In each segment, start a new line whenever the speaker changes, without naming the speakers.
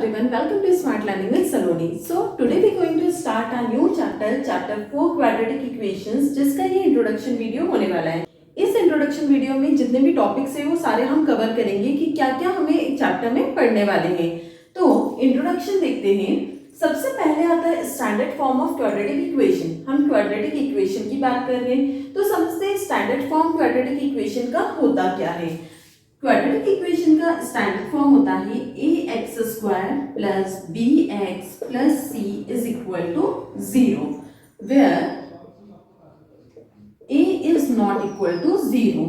everyone, welcome to Smart Learning with Saloni. So today we are going to start a new chapter 4 quadratic equations जिसका ये introduction video होने वाला है। इस introduction video में जितने भी टॉपिक्स है वो सारे हम कवर करेंगे कि क्या क्या हमें एक चैप्टर में पढ़ने वाले हैं। तो इंट्रोडक्शन देखते हैं। सबसे पहले आता है standard form of quadratic equation. हम क्वाड्रेटिक इक्वेशन की बात कर रहे हैं तो समझते हैं स्टैंडर्ड फॉर्म क्वाड्रेटिक इक्वेशन का होता क्या है। क्वाड्रेटिक इक्वेशन का स्टैंडर्ड फॉर्म होता है ax² plus bx plus c is equal to 0 where a is not equal to 0।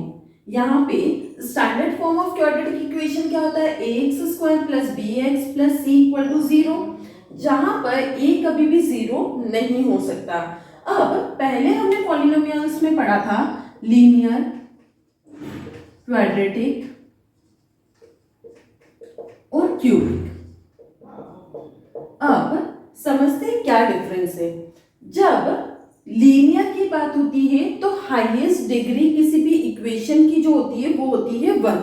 यहाँ पे standard form of quadratic equation क्या होता है ax² plus bx plus c equal to 0, जहां पर a कभी भी 0 नहीं हो सकता। अब पहले हमने पॉलिनोमियल्स में पढ़ा था लीनियर, क्वाड्रेटिक और क्यूबिक। अब समझते हैं क्या डिफरेंस है। जब लीनियर की बात होती है तो हाईएस्ट डिग्री किसी भी इक्वेशन की जो होती है वो होती है 1।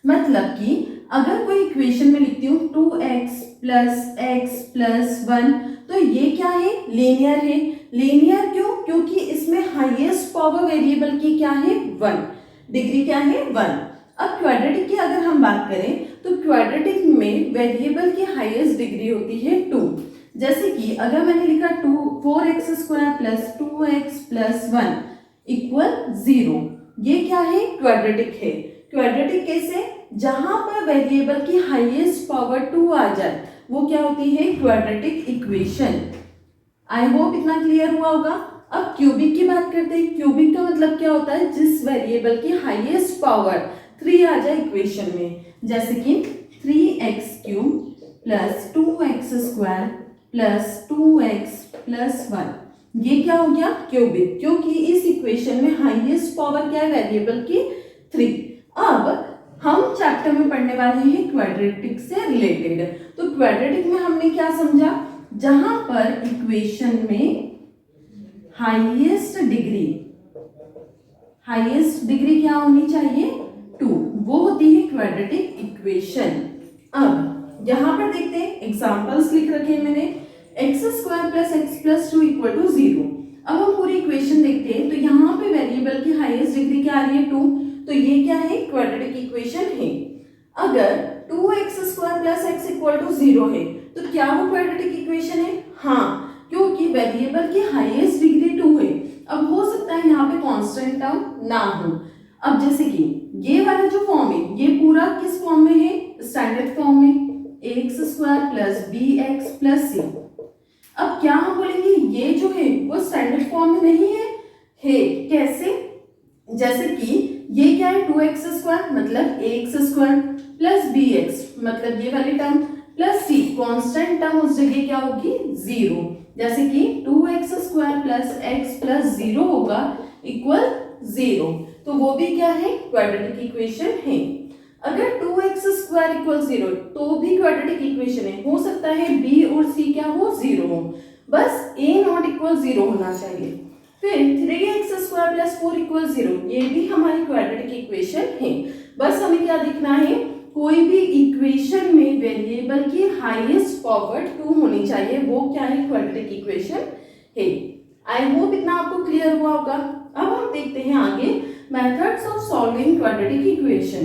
मतलब कि अगर कोई इक्वेशन में लिखती हूँ 2x प्लस x प्लस 1 तो ये क्या है, लीनियर है। लीनियर क्यों? क्योंकि इसमें हाईएस्ट पावर वेरिएबल की क्या है 1, डिग्री क्या है 1। अब क्वाड्रेटिक की अगर हम बात करें तो क्वाड्रेटिक में वेरिएबल की हाईएस्ट डिग्री होती है 2। जैसे कि अगर मैंने लिखा 4x² plus 2x plus 1 equal 0, ये क्या है, क्वाड्रेटिक है। क्वाड्रेटिक कैसे? जहां पर वेरिएबल की हाईएस्ट पावर 2 आ जाए वो क्या होती है, क्वाड्रेटिक इक्वेशन। आई होप इतना क्लियर हुआ होगा। अब क्यूबिक की बात करते हैं। क्यूबिक का मतलब क्या होता है, जिस वेरिएबल की हाईएस्ट पावर 3 आ जाए इक्वेशन में। जैसे कि 3x³ plus 2x² plus 2x plus 1, ये क्या हो गया, क्यूबिक, क्योंकि इस इक्वेशन में हाईएस्ट पावर क्या है वेरिएबल की 3। अब हम चैप्टर में पढ़ने वाले हैं क्वाड्रेटिक से रिलेटेड। तो क्वाड्रेटिक में हमने क्या समझा, जहां पर इक्वेशन में हाईएस्ट डिग्री क्या होनी चाहिए, 2, वो होती है क्वाड्रेटिक इक्वेशन। अब यहां पर देखते हैं एग्जांपल्स लिख रखे हैं मैंने। x² plus x plus 2 equal to 0। अब हम पूरी इक्वेशन देखते हैं तो यहाँ पे वेरिएबल की हाईएस्ट डिग्री क्या आ रही है 2, तो ये क्या है, क्वाड्रेटिक इक्वेशन है। अगर 2x² plus x equal to 0 है तो क्या वो क्वाड्रेटिक इक्वेशन है? हाँ, क्योंकि वेरिएबल की हाईएस्ट डिग्री 2 है। अब हो सकता है यहाँ पे कांस्टेंट टर्म ना हो। अब जैसे कि ये वाला जो फॉर्म है ये पूरा किस फॉर्म में है, स्टैंडर्ड फॉर्म में, ax² plus bx plus c। अब क्या हम बोलेंगे ये जो है वो स्टैंडर्ड फॉर्म में नहीं है, कैसे? जैसे कि ये क्या है 2x² मतलब ax² प्लस bx मतलब ये वाली term plus c, constant term उस जगह क्या होगी 0। जैसे कि 2x² प्लस x प्लस 0 होगा इक्वल 0, तो वो भी क्या है, क्वाड्रेटिक इक्वेशन है। अगर 2x² इक्वल 0 तो भी क्वाड्रेटिक इक्वेशन है। हो सकता है b और c क्या हो, 0 हो, बस a नॉट इक्वल 0 होना चाहिए। फिर 3x² प्लस 4 इक्वल 0, ये भी हमारी क्वाड्रेटिक इक्वेशन है। बस हमें क्या देखना है, कोई भी इक्वेशन में वेरिएबल की हाईएस्ट पावर 2 होनी चाहिए, वो क्या है, क्वाड्रेटिक इक्वेशन है। आई होप इतना आपको क्लियर हुआ होगा। अब हम देखते हैं आगे methods of solving quadratic equation.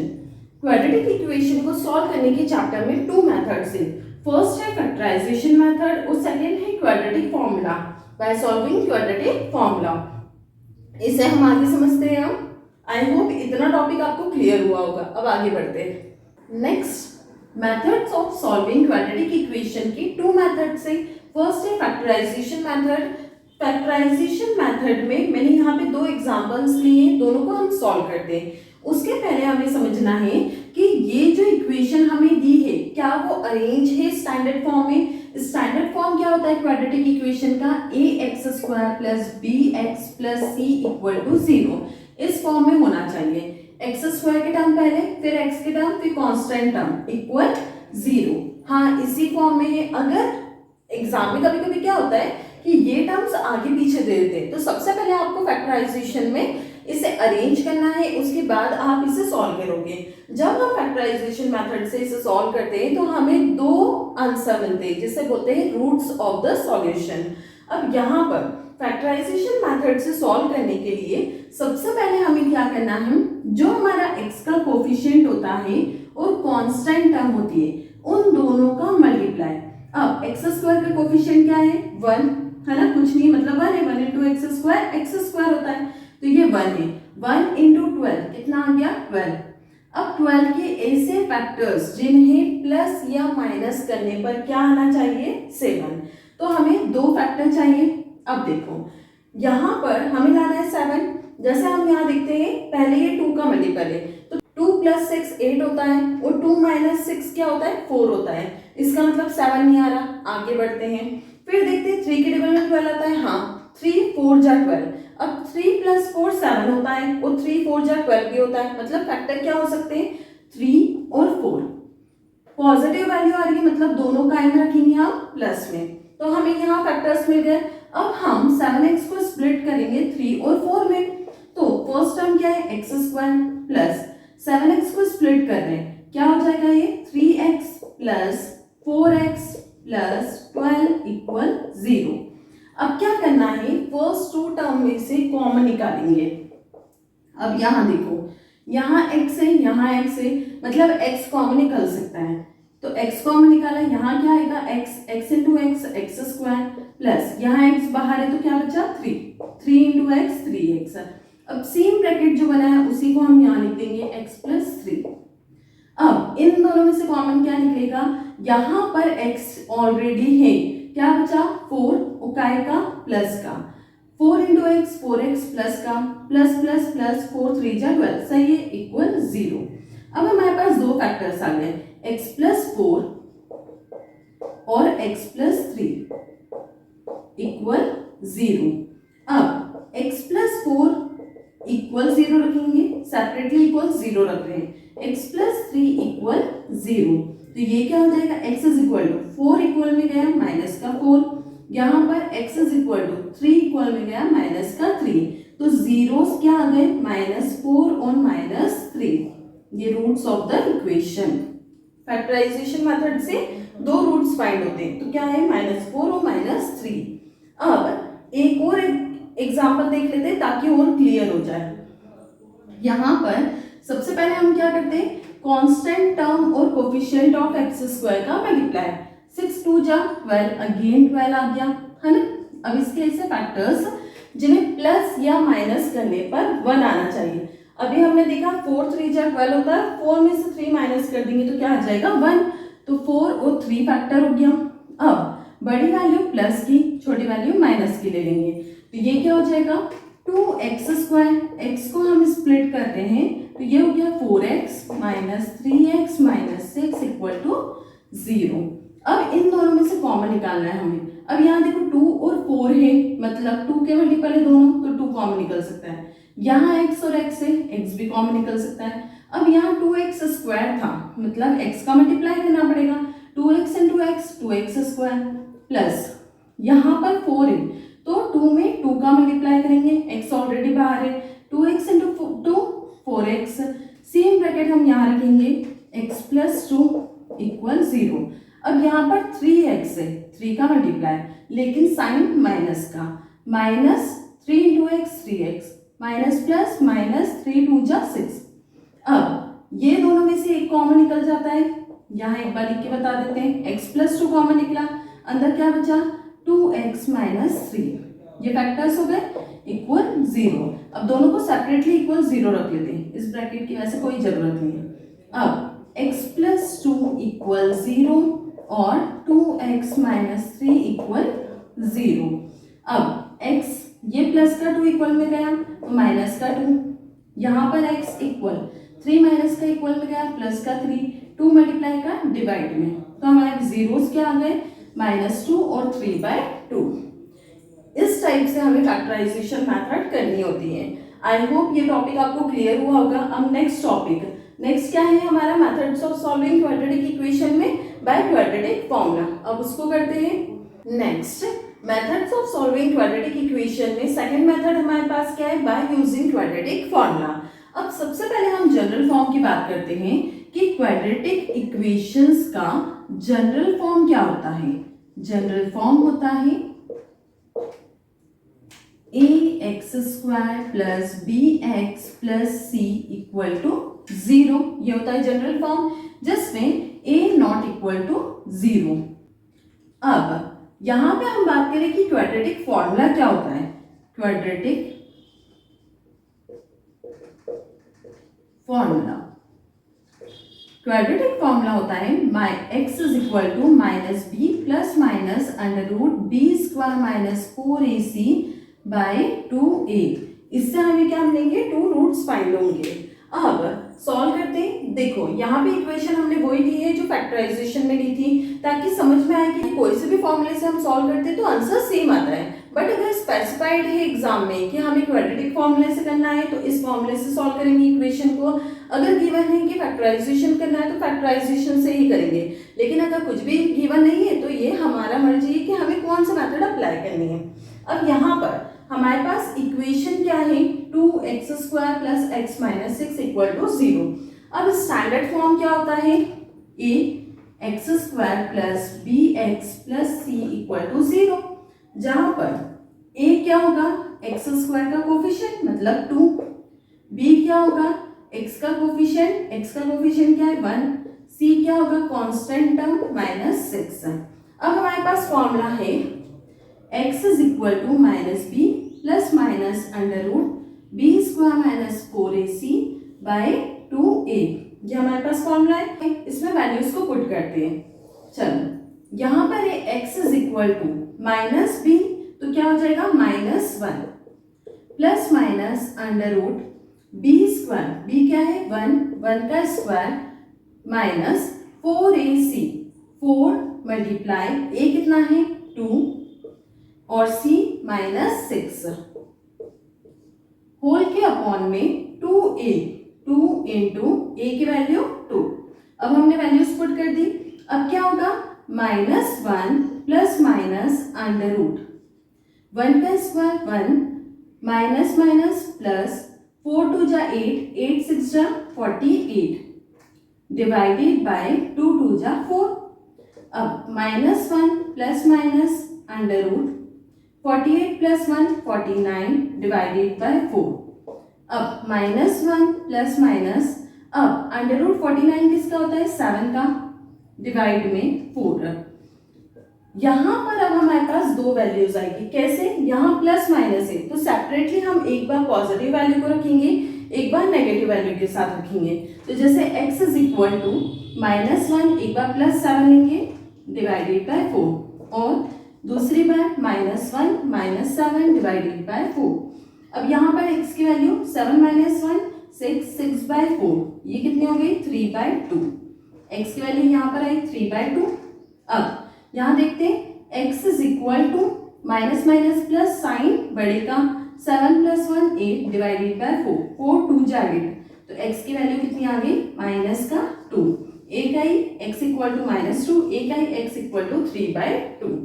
Quadratic equation को सॉल्व करने के चैप्टर में 2 मेथड्स हैं। फर्स्ट है फैक्टराइजेशन मेथड और सेकंड है quadratic formula by solving quadratic formula. इसे हम आगे समझते हैं। आई होप इतना टॉपिक आपको क्लियर हुआ होगा। अब आगे बढ़ते हैं। Next methods of solving quadratic equation की 2 मेथड्स है। फर्स्ट है फैक्टराइजेशन मेथड। फैक्टराइजेशन मेथड में मैंने यहाँ पे 2 एग्जांपल्स लिए, दोनों को हम सॉल्व करते हैं। उसके पहले हमें समझना है कि ये जो इक्वेशन हमें दी है क्या वो अरेंज है स्टैंडर्ड फॉर्म में। स्टैंडर्ड फॉर्म क्या होता है क्वाड्रेटिक इक्वेशन का, ax² plus bx plus c equal to 0, इस फॉर्म में होना चाहिए। x² के टर्म पहले, फिर x के टर्म, फिर कांस्टेंट टर्म इक्वल 0। हाँ, इसी फॉर्म में है। अगर एग्जाम में कभी कभी क्या होता है कि ये टर्म्स आगे पीछे दे देते हैं, तो सबसे पहले आपको फैक्टराइजेशन में इसे अरेंज करना है, उसके बाद आप इसे सॉल्व करोगे। जब हम फैक्टराइजेशन मेथड से इसे सॉल्व करते हैं तो हमें 2 आंसर मिलते हैं, जिसे बोलते हैं रूट्स ऑफ द सॉल्यूशन। अब यहाँ पर फैक्टराइजेशन मेथड से सॉल्व करने के लिए सबसे पहले हमें क्या करना है, जो हमारा x का कोफिशिएंट होता है और कांस्टेंट टर्म होती है, उन दोनों का मल्टीप्लाई। अब एक्स स्क्वायर का कोफिशिएंट क्या है, 1 है ना, कुछ नहीं मतलब 1 है, 1 इंटू एक्स स्क्वायर होता है, तो ये 1 है, 1 इंटू 12 कितना आ गया 12। अब 12 के ऐसे फैक्टर्स जिन्हें प्लस या माइनस करने पर क्या आना चाहिए, 7, तो हमें दो फैक्टर चाहिए। अब देखो यहाँ पर हमें लाना है 7, जैसे हम यहाँ देखते हैं पहले ये 2 का मल्टीपल है, तो 2 प्लस 6 8 होता है और 2 माइनस 6 क्या होता है, 4 होता है, इसका मतलब 7 नहीं आ रहा। आगे बढ़ते हैं, फिर देखते हैं 3 के टेबल में 12 आता है, हाँ 3 4 जा 12, अब 3 प्लस 4 7 होता है और 3 4 जा 12 भी होता है, मतलब फैक्टर क्या हो सकते हैं 3 और 4। पॉजिटिव वैल्यू आ रही है मतलब दोनों कायम रखेंगे हम प्लस में, तो हमें यहाँ फैक्टर्स मिल गए। अब हम 7x को स्प्लिट करेंगे 3 और 4 में, तो फर्स्ट टर्म क्या है एक्स स्क्वायर प्लस 7x को स्प्लिट कर रहे हैं, क्या हो जाएगा ये 3x plus 4x plus 12 equal 0। अब क्या करना है, फर्स्ट 2 टर्म में से कॉमन निकालेंगे। अब यहाँ देखो, यहाँ x है, यहाँ x है, मतलब x कॉमन निकल सकता है, तो x कॉमन निकाला, यहाँ क्या आएगा x into x square plus यहाँ x बाहर है तो क्या बचा 3 इंटू एक्स 3x। अब सेम ब्रैकेट जो बना है उसी को हम यहाँ लिख देंगे x प्लस 3। अब इन दोनों में से कॉमन क्या निकलेगा, यहाँ पर x ऑलरेडी है, क्या बचा 4 उकाई का प्लस का, 4 इंटू एक्स 4x प्लस का प्लस प्लस प्लस 4 3 जा 12, सही है, इक्वल 0। अब हमारे पास दो फैक्टर्स आ गए, x प्लस 4 और x प्लस 3 इक्वल 0। अब x प्लस 4 इक्वल 0 रखेंगे, सेपरेटली इक्वल 0 रख रहे हैं, x प्लस 3 इक्वल 0, तो ये क्या हो जाएगा x is equal to 4 equal में गया माइनस का 4, यहाँ पर x is equal to 3 equal में गया माइनस का 3, तो जीरोस क्या आ गए -4 और -3, ये roots of the equation. Factorisation method से दो रूट्स फाइंड होते हैं, तो क्या है -4 और -3। अब एक और एग्जांपल देख लेते हैं ताकि और क्लियर हो जाए। यहाँ पर सबसे पहले हम क्या करते हैं, कांस्टेंट टर्म और कोफिशिएंट ऑफ एक्स स्क्वायर का मल्टीप्लाई, 6 2 जा 12, अगेन 12 आ गया है ना। अब इसके ऐसे फैक्टर्स जिन्हें प्लस या माइनस करने पर 1 आना चाहिए। अभी हमने देखा 4 3 जा 12 होता है, 4 में से 3 माइनस कर देंगे तो क्या आ जाएगा 1, तो 4 और 3 फैक्टर हो गया। अब बड़ी वैल्यू प्लस की, छोटी वैल्यू माइनस की ले लेंगे, तो ये क्या हो जाएगा 2x स्क्वायर, x को हम स्प्लिट कर रहे हैं तो ये हो गया 4x minus 3x minus 6 equal to 0। अब इन दोनों में से कॉमन निकालना है हमें। अब यहाँ देखो 2 और 4 है, मतलब 2 के मल्टीपल है दोनों, तो 2 कॉमन निकल सकता है। यहाँ x और x है, x भी कॉमन निकल सकता है। अब यहाँ 2x स्क्वायर था, मतलब x का मल्टीप्लाई करना पड़ेगा, 2x into x 2x square plus यहाँ पर 4 है तो 2 में 2 का मल्टीप्लाई करेंगे, x ऑलरेडी बाहर है, 2x into 2 4x, same bracket हम यहाँ रखेंगे, x प्लस 2 इक्वल 0। अब यहाँ पर 3x है, 3 का मल्टीप्लाई, लेकिन साइन माइनस का, minus 3 into x 3x minus plus minus 3 2 जा 6। अब ये दोनों में से एक कॉमन निकल जाता है, यहाँ एक बार लिख के बता देते हैं, x प्लस 2 कॉमन निकला, अंदर क्या बचा 2x माइनस 3, ये फैक्टर्स हो गए इक्वल 0। अब दोनों को सेपरेटली इक्वल 0 रख लेते हैं, इस ब्रैकेट की वैसे कोई जरूरत नहीं है। अब x प्लस 2 इक्वल 0 और 2x माइनस 3 इक्वल 0। अब x ये प्लस का 2 इक्वल में गया तो माइनस का 2, यहाँ पर x इक्वल 3 माइनस का इक्वल में गया प्लस का 3, 2 मल्टीप्लाई का डिवाइड में, तो हमारे जीरोस क्या आ गए -2 और 3/2। इस टाइप से हमें फैक्टराइजेशन मेथड करनी होती है। आई होप ये टॉपिक आपको क्लियर हुआ होगा। अब नेक्स्ट क्या है हमारा, methods of solving quadratic equation में बाय क्वाड्रेटिक फॉर्मूला। अब उसको करते हैं। Next methods of solving quadratic equation में सेकंड मेथड हमारे पास क्या है, बाय यूजिंग क्वाड्रेटिक फॉर्मूला। अब सबसे पहले हम जनरल फॉर्म की बात करते हैं कि क्वाड्रेटिक इक्वेशंस का जनरल फॉर्म क्या होता है? जनरल फॉर्म होता है ax² plus bx plus c equal to 0। ये होता है जनरल फॉर्म जिसमें a नॉट इक्वल टू 0। अब यहां पे हम बात करें कि क्वाड्रेटिक फॉर्मूला क्या होता है। क्वाड्रेटिक फॉर्मूला होता है x is equal to minus B plus minus under root B square minus 4ac by 2a। इससे हमें क्या मिलेंगे? 2 रूट्स फाइंड होंगे। अब सॉल्व करते हैं। देखो यहाँ पे इक्वेशन हमने वही ली है जो फैक्टराइजेशन में ली थी, ताकि समझ में आए कि कोई से भी फॉर्मूले से हम सॉल्व करते हैं तो आंसर सेम आता है। बट अगर स्पेसिफाइड है एग्जाम में कि हमें क्वाड्रेटिक फॉर्मूले से करना है तो इस फॉर्मूले से सॉल्व करेंगे इक्वेशन को। अगर गिवन है कि फैक्टराइजेशन करना है तो फैक्टराइजेशन से ही करेंगे। लेकिन अगर कुछ भी गिवन नहीं है तो ये हमारा मर्जी है कि हमें कौन सा मेथड अप्लाई करनी है। अब यहाँ पर हमारे पास इक्वेशन क्या है? 2x² plus x minus 6 equal to 0। अब स्टैंडर्ड फॉर्म क्या होता है? ax² plus bx plus c equal to 0, जहां पर a क्या होगा? x² का कोफिशिएंट मतलब 2, b क्या होगा? x का कोफिशिएंट क्या है? 1, c क्या होगा? Constant term minus 6। अब हमारे पास फॉर्मूला है x is equal to minus B plus minus under root B square minus 4ac by 2a। ये हमारे पास फॉर्मूला है। इसमें वैल्यूज को पुट करते हैं। चलो यहाँ पर है x is equal to minus B, तो क्या हो जाएगा? -1 plus minus under root B square, B क्या है? 1 का square minus 4ac, 4 multiply a कितना है? 2 और c -6 होल के अपॉन में 2a, 2 इंटू a की वैल्यू 2। अब हमने वैल्यूज पुट कर दी। अब क्या होगा? -1 प्लस माइनस अंडर रूट 1 का स्क्वायर 1 माइनस माइनस प्लस 4 2 जा 8, 8 6 जा 48 डिवाइडेड बाय 2 2 जा 4। अब -1 plus minus under root 48 plus 1 49 divided by 4। अब -1 प्लस माइनस, अब अंडर रूट 49 किसका होता है? 7 का, डिवाइड में 4। यहाँ पर अब हमारे पास दो वैल्यूज आएगी। कैसे? यहाँ प्लस माइनस है तो सेपरेटली हम एक बार पॉजिटिव वैल्यू को रखेंगे, एक बार नेगेटिव वैल्यू के साथ रखेंगे। तो जैसे x इज इक्वल टू -1, एक बार +7 लेंगे डिवाइडेड बाय 4 और दूसरी बार -1 -7 डिवाइडेड बाय 4। अब यहाँ पर x की वैल्यू 7 - 1 6/4, ये कितनी हो गई? 3/2। x की वैल्यू यहाँ पर आई 3/2। अब यहाँ देखते हैं x is equal to minus minus plus sign बड़े का 7 + 1 8 डिवाइडेड बाय 4, 4 2 जा 8, तो x की वैल्यू कितनी आ गई? -2। एक आई x इक्वल टू -2, एक आई x इक्वल टू 3/2।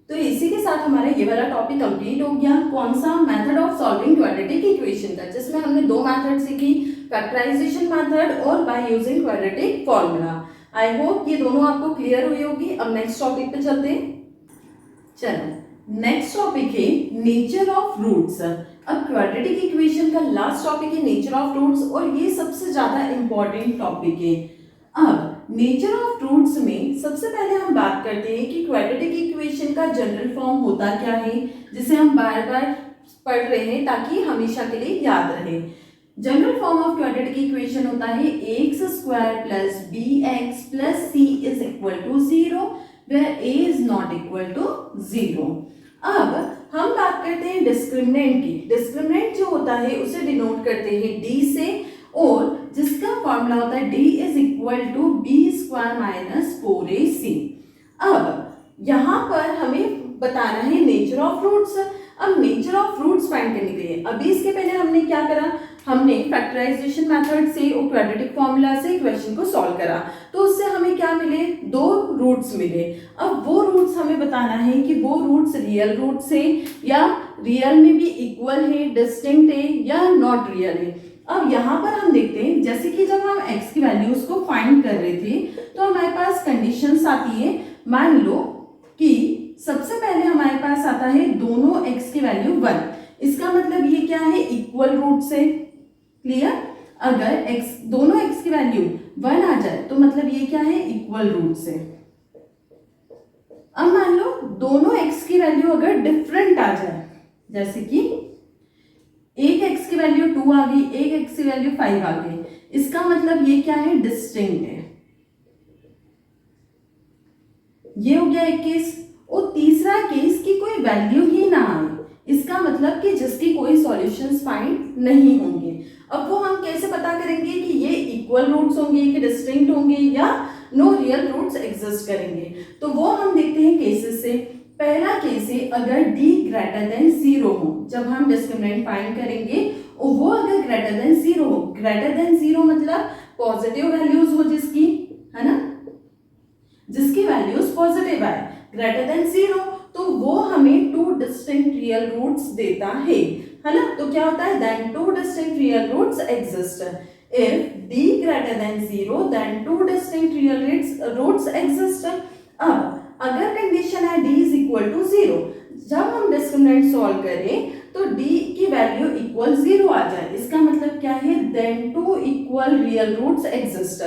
तो इसी के साथ हमारा ये वाला टॉपिक कंप्लीट हो गया। कौन सा? Method of solving quadratic equation का, जिसमें हमने दो मेथड सीखी, फैक्टराइजेशन मेथड और by using quadratic formula. I hope ये दोनों आपको क्लियर हुई होगी। अब नेक्स्ट टॉपिक पे चलते हैं। चलो नेक्स्ट टॉपिक है नेचर ऑफ रूट्स। अब क्वाड्रेटिक इक्वेशन का लास्ट टॉपिक है नेचर ऑफ रूट्स और ये सबसे ज्यादा इंपॉर्टेंट टॉपिक है। अब नेचर ऑफ रूट्स में सबसे पहले हम बात करते हैं कि क्वाड्रेटिक इक्वेशन का जनरल फॉर्म होता क्या है, जिसे हम बार बार पढ़ रहे हैं ताकि हमेशा के लिए याद रहे। General form of quadratic equation होता है ax² plus bx plus c is equal to 0 where a is not equal to 0। अब हम बात करते हैं डिस्क्रिमिनेंट की। डिस्क्रिमिनेंट जो होता है उसे डिनोट करते हैं d से, और जिसका फॉर्मूला होता है d is equal to b² minus 4ac। अब यहाँ पर हमें बताना है नेचर ऑफ रूट्स। अब नेचर ऑफ रूट्स फाइंड करने के लिए अभी इसके पहले हमने क्या करा, हमने फैक्टराइजेशन मेथड से और क्वाड्रेटिक फॉर्मूला से इक्वेशन को सॉल्व करा, तो उससे हमें क्या मिले? दो रूट्स मिले। अब वो रूट्स हमें बताना है कि वो रूट्स रियल रूट्स है या रियल में भी इक्वल है, डिस्टिंक्ट है या नॉट रियल है। अब यहाँ पर हम देखते हैं, जैसे कि जब हम x की वैल्यूज को फाइंड कर रहे थे तो हमारे पास कंडीशंस आती है। मान लो कि सबसे पहले हमारे पास आता है दोनों x की वैल्यू 1, इसका मतलब ये क्या है, इक्वल रूट से। क्लियर? अगर दोनों x की वैल्यू 1 आ जाए तो मतलब ये क्या है, इक्वल रूट से। अब मान लो दोनों x की वैल्यू अगर डिफरेंट आ जाए, जैसे कि एक x की वैल्यू 2 आ गई, एक x की वैल्यू 5 आ गई, इसका मतलब ये क्या है, डिस्टिंक्ट है। ये हो गया एक केस। और तीसरा केस कि कोई वैल्यू ही ना आए, इसका मतलब कि जिसकी कोई सॉल्यूशंस फाइंड नहीं होंगे। अब वो हम कैसे पता करेंगे कि ये इक्वल रूट्स होंगे कि डिस्टिंक्ट होंगे या नो रियल रूट्स एग्जिस्ट करेंगे? तो वो हम देखते हैं केसेस से। पहला केस है अगर d ग्रेटर देन 0 हो, जब हम डिस्क्रिमिनेंट फाइंड करेंगे और वो अगर ग्रेटर देन 0 हो, ग्रेटर देन 0 मतलब पॉजिटिव वैल्यूज हो जिसकी, है ना, जिसकी वैल्यूज पॉजिटिव आए, ग्रेटर देन 0, तो वो हमें 2 डिस्टिंक्ट रियल रूट्स देता है ना। तो क्या होता है, then 2 distinct real roots exist. If d greater than 0 then 2 distinct real roots exist. अब अगर कंडीशन है d इज इक्वल टू 0, जब हम डिस्क्रिमिनेंट सॉल्व करें तो d की वैल्यू इक्वल 0 आ जाए, इसका मतलब क्या है, then 2 equal real roots exist.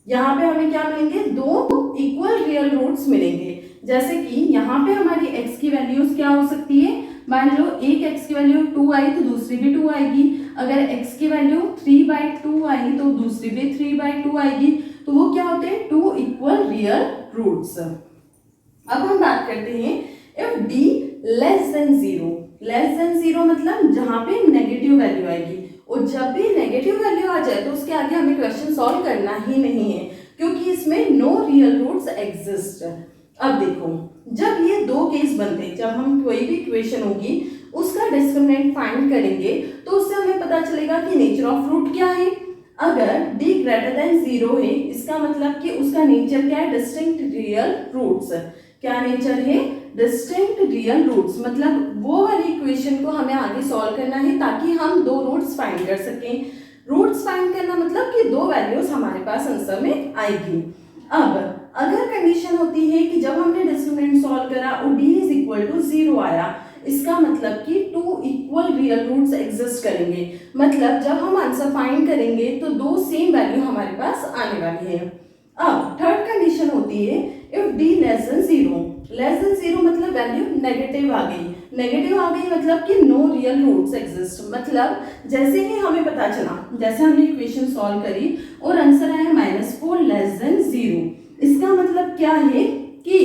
यहाँ पे हमें क्या मिलेंगे, 2 इक्वल रियल रूट्स मिलेंगे। जैसे कि यहाँ पे हमारी x की वैल्यूज क्या हो सकती है, मान लो एक x की वैल्यू 2 आई तो दूसरी भी 2 आएगी, अगर x की वैल्यू 3/2 आई तो दूसरी भी 3/2 आएगी, तो वो क्या होते हैं, 2 इक्वल रियल रूट्स। अब हम बात करते हैं if d less than 0, less than 0 मतलब जहां पे नेगेटिव वैल्यू आएगी, और जब भी नेगेटिव वैल्यू आ जाए तो उसके आगे हमें क्वेश्चन सॉल्व करना ही नहीं है, क्योंकि इसमें नो रियल रूट्स एग्जिस्ट। अब देखो, जब ये दो केस बनते हैं, जब हम कोई भी इक्वेशन होगी उसका डिस्क्रिमिनेंट फाइंड करेंगे तो उससे हमें पता चलेगा कि नेचर ऑफ रूट क्या है। अगर d ग्रेटर देन 0 है, इसका मतलब कि उसका नेचर क्या है, डिस्टिंक्ट रियल रूट्स। क्या नेचर है, डिस्टिंक्ट रियल रूट्स, मतलब वो वाली इक्वेशन को हमें आगे सॉल्व करना है ताकि हम 2 रूट्स फाइंड कर सकें। रूट्स फाइंड करना मतलब कि 2 वैल्यूज हमारे पास आंसर में आएगी। अब अगर कंडीशन होती है कि जब हमने डिस्क्रिमिनेंट सॉल्व करा और d इज इक्वल टू 0 आया, इसका मतलब कि 2 इक्वल रियल रूट्स एग्जिस्ट करेंगे, मतलब जब हम आंसर फाइंड करेंगे तो 2 सेम वैल्यू हमारे पास आने वाली है। अब थर्ड कंडीशन होती है if d less than 0, less than 0 मतलब वैल्यू नेगेटिव आ गई, नेगेटिव आ गई मतलब कि नो रियल रूट्स एग्जिस्ट। मतलब जैसे ही हमें पता चला, जैसे हमने इक्वेशन सॉल्व करी और आंसर आया -4 लेस देन 0, इसका मतलब क्या है कि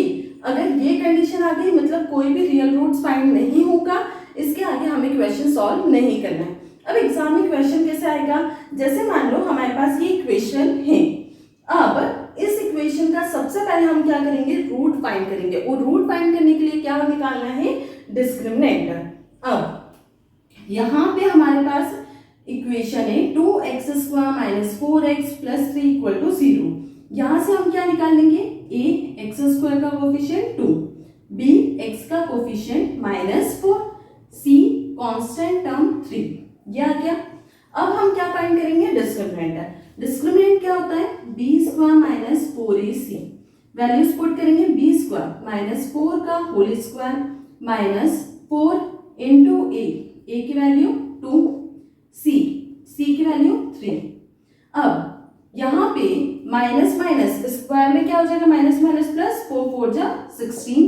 अगर ये कंडीशन आ गई मतलब कोई भी रियल रूट्स फाइंड नहीं होगा, इसके आगे हमें क्वेश्चन सॉल्व नहीं करना है। अब एग्जाम में क्वेश्चन कैसे आएगा, जैसे मान लो हमारे पास ये इक्वेशन है, अब इस इक्वेशन का सबसे पहले हम क्या करेंगे, रूट फाइंड करेंगे, और रूट फाइंड करने के लिए क्या निकालना है, डिस्क्रिमिनेंट। अब यहाँ पे हमारे पास इक्वेशन है 2x² - 4x + 3 = 0। यहां से हम क्या निकाल लेंगे, a x² का कोफिशिएंट 2, b x का कोफिशिएंट -4, c कांस्टेंट टर्म 3, ये आ गया। अब हम क्या फाइंड करेंगे, डिस्क्रिमिनेंट। डिस्क्रिमिनेंट क्या होता है, b² - 4ac, वैल्यूज पुट करेंगे, b² -4 का होल स्क्वायर -4 इंटू a की वैल्यू 2, c की वैल्यू 3। अब यहाँ पे माइनस माइनस स्क्वायर में क्या हो जाएगा, माइनस माइनस प्लस, 4 4 जा 16,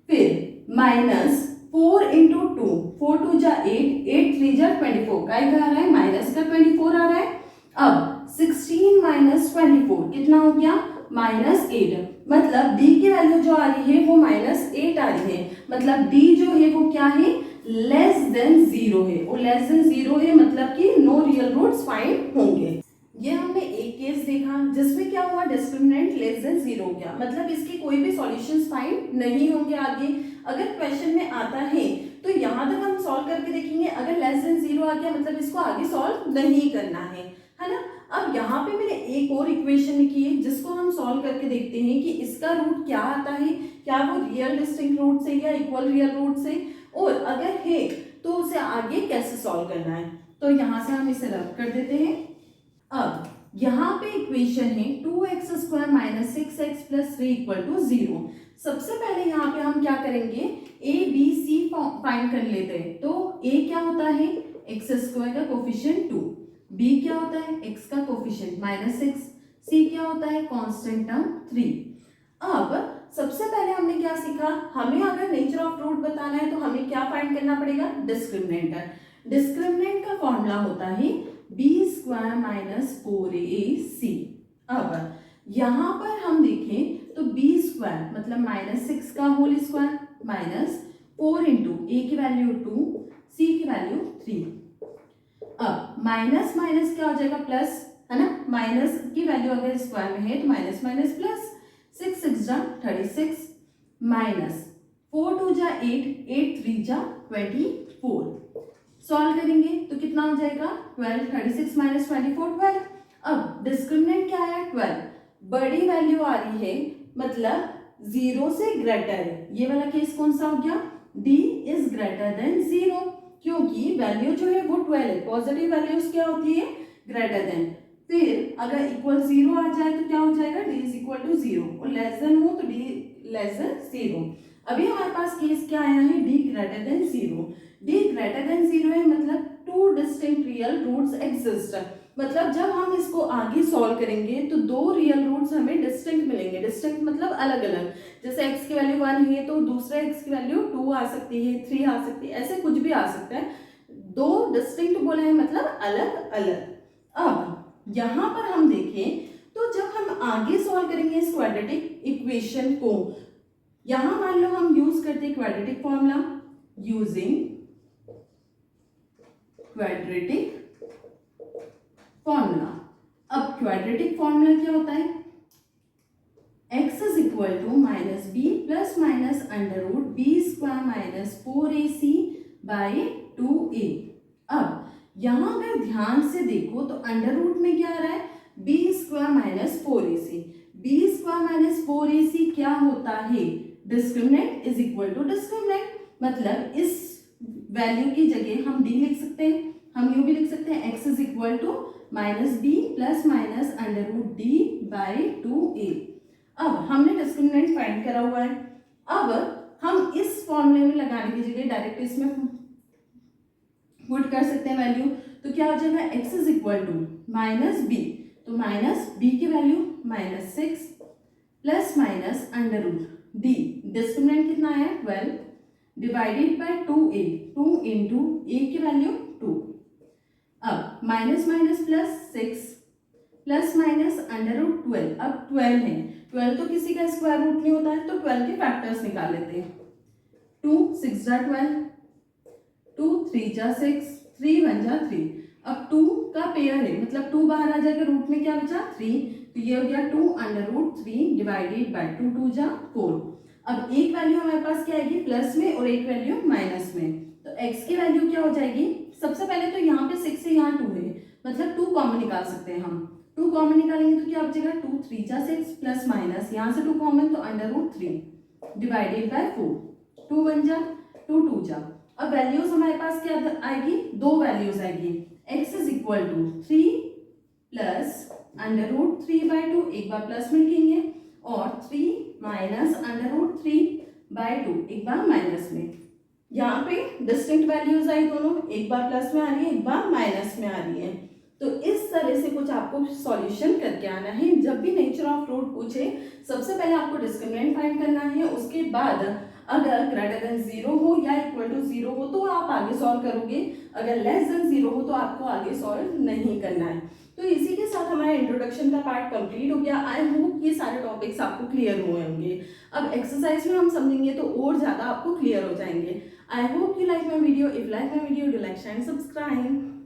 फिर -4 इंटू 2, 4 2 जा 8, 8 3 जा 24, का आ रहा है माइनस का 24 आ रहा है। अब 16 - 24 कितना हो गया, -8, मतलब d की वैल्यू जो आ रही है वो -8 आ रही है, मतलब d जो है वो क्या है, लेस देन 0 है, और लेस देन 0 है मतलब कि नो रियल रूट्स फाइंड होंगे। ये हमने एक केस देखा जिसमें क्या हुआ, डिस्क्रिमिनेंट लेस देन 0 हो गया, मतलब इसके कोई भी सॉल्यूशंस फाइंड नहीं होंगे आगे। अगर क्वेश्चन में आता है तो यहाँ तक हम सॉल्व करके देखेंगे, अगर लेस देन 0 आ गया मतलब इसको आगे सॉल्व नहीं करना है ना। अब यहाँ पे मैंने एक और इक्वेशन लिखी है जिसको हम सॉल्व करके देखते हैं कि इसका रूट क्या आता है, क्या वो रियल डिस्टिंक्ट रूट से या इक्वल रियल रूट से, और अगर है तो उसे आगे कैसे सॉल्व करना है। तो यहाँ से हम इसे रब कर देते हैं। अब यहाँ पे इक्वेशन है 2x² minus 6x plus 3 equal to 0। सबसे पहले यहाँ पे हम क्या करेंगे, a b c फाइंड कर लेते हैं। तो a क्या होता है, x² का कोफिशिएंट 2, b क्या होता है, x का कोफिशिएंट -6, c क्या होता है, कांस्टेंट टर्म 3। अब सबसे पहले हमने क्या सीखा, हमें अगर नेचर ऑफ रूट बताना है तो हमें क्या फाइंड करना पड़ेगा, डिस्क्रिमिनेंट। डिस्क्रिमिनेंट का फॉर्मूला होता है b² माइनस 4ac। अब यहाँ पर हम देखें तो b² मतलब -6 का whole square minus 4 into a की वैल्यू 2, c की वैल्यू 3। अब माइनस माइनस क्या हो जाएगा, प्लस, है ना। माइनस की वैल्यू अगर स्क्वायर में है तो माइनस माइनस प्लस, 6 6 जा 36 माइनस 4 2 जा 8, 8 3 जा 24। सॉल्व करेंगे तो कितना हो जाएगा, 12, 36 माइनस 24 12। अब डिस्क्रिमिनेंट क्या है, 12, बड़ी वैल्यू आ रही है मतलब 0 से ग्रेटर है। ये वाला केस कौन सा हो गया, d इज ग्रेटर देन 0, क्योंकि वैल्यू जो है वो 12 है। पॉजिटिव वैल्यूज क्या होती है, ग्रेटर देन। फिर अगर इक्वल 0 आ जाए तो क्या हो जाएगा, d इज इक्वल टू 0, और लेस देन हो तो d लेस देन 0। अभी हमारे पास केस क्या आया है, d greater than 0। d greater than 0 है मतलब two distinct real roots exist. मतलब जब हम इसको आगे सॉल्व करेंगे तो दो रियल रूट्स हमें डिस्टिंक्ट मिलेंगे। डिस्टिंक्ट मतलब अलग अलग, जैसे x की वैल्यू 1 है तो दूसरे x की वैल्यू 2 आ सकती है, 3 आ सकती है, ऐसे कुछ भी आ सकता है। दो डिस्टिंक्ट बोला है मतलब अलग अलग। अब यहाँ पर हम देखें तो जब हम आगे सॉल्व करेंगे इस क्वाड्रेटिक इक्वेशन को, यहाँ मान लो हम यूज करते हैं quadratic formula, using quadratic formula. अब क्वाड्रेटिक फॉर्मूला क्या होता है, x is equal to minus B plus minus under root B square minus 4ac by 2a। अब यहाँ अगर ध्यान से देखो तो अंडर रूट में क्या आ रहा है, B square minus 4ac। B square minus 4ac क्या होता है, discriminant is equal to discriminant. मतलब इस वैल्यू की जगह हम d लिख सकते हैं, हम यूं भी लिख सकते हैं x is equal to minus B plus minus under root D by 2a। अब हमने डिस्क्रिमिनेंट फाइंड करा हुआ है। अब हम इस फॉर्मूले में लगाने की जगह डायरेक्ट इसमें पुट कर सकते हैं वैल्यू, तो क्या हो जाएगा, x is equal to minus B, तो माइनस बी की value -6 plus minus under root D, discriminant कितना है 12 divided by 2a, 2 into a की वैल्यू 2। अब minus minus plus 6 plus minus under root 12। अब 12 है, 12 तो किसी का स्क्वायर रूट नहीं होता है, तो 12 के फैक्टर्स निकाल लेते हैं। 2 6 जा 12, 2 3 जा 6, 3 1 जा 3। अब 2 का पेयर है मतलब 2 बाहर आ जाएगा, रूट में क्या बचा 3, तो ये हो गया 2 अंडर रूट 3 डिवाइडेड बाय 2, 2 जा 4। अब एक वैल्यू हमारे पास क्या आएगी, प्लस में, और एक वैल्यू माइनस में। तो x की वैल्यू क्या हो जाएगी, सबसे पहले तो यहाँ पे 6 है, यहाँ 2 है, मतलब 2 कॉमन निकाल सकते हैं हम। 2 कॉमन निकालेंगे तो क्या बचेगा, 2 3 जा 6 प्लस माइनस यहाँ से 2 कॉमन तो अंडर रूट 3 डिवाइडेड बाय 4, 2 1 जा 2 2 जा। अब वैल्यूज हमारे पास क्या आएगी, दो वैल्यूज आएगी, x is equal to 3 plus under root 3 by 2, एक बार प्लस में लिखेंगे, और 3 माइनस अंडर रूट 3 बाई 2, एक बार माइनस में। यहाँ पे डिस्टिंक्ट वैल्यूज आई दोनों, एक बार प्लस में आ रही है, एक बार माइनस में आ रही है। तो इस तरह से कुछ आपको सॉल्यूशन करके आना है। जब भी नेचर ऑफ रूट पूछे सबसे पहले आपको डिस्क्रिमिनेंट फाइंड करना है, उसके बाद अगर ग्रेटर देन 0 हो या इक्वल टू 0 हो तो आप आगे सॉल्व करोगे, अगर लेस देन 0 हो तो आपको आगे सॉल्व नहीं करना है। तो इसी के साथ हमारा इंट्रोडक्शन का पार्ट कंप्लीट हो गया। आई होप ये सारे टॉपिक्स आपको क्लियर हुए होंगे। अब एक्सरसाइज में हम समझेंगे तो और ज़्यादा आपको क्लियर हो जाएंगे। I hope you like my video. If like my video, do like, share, subscribe.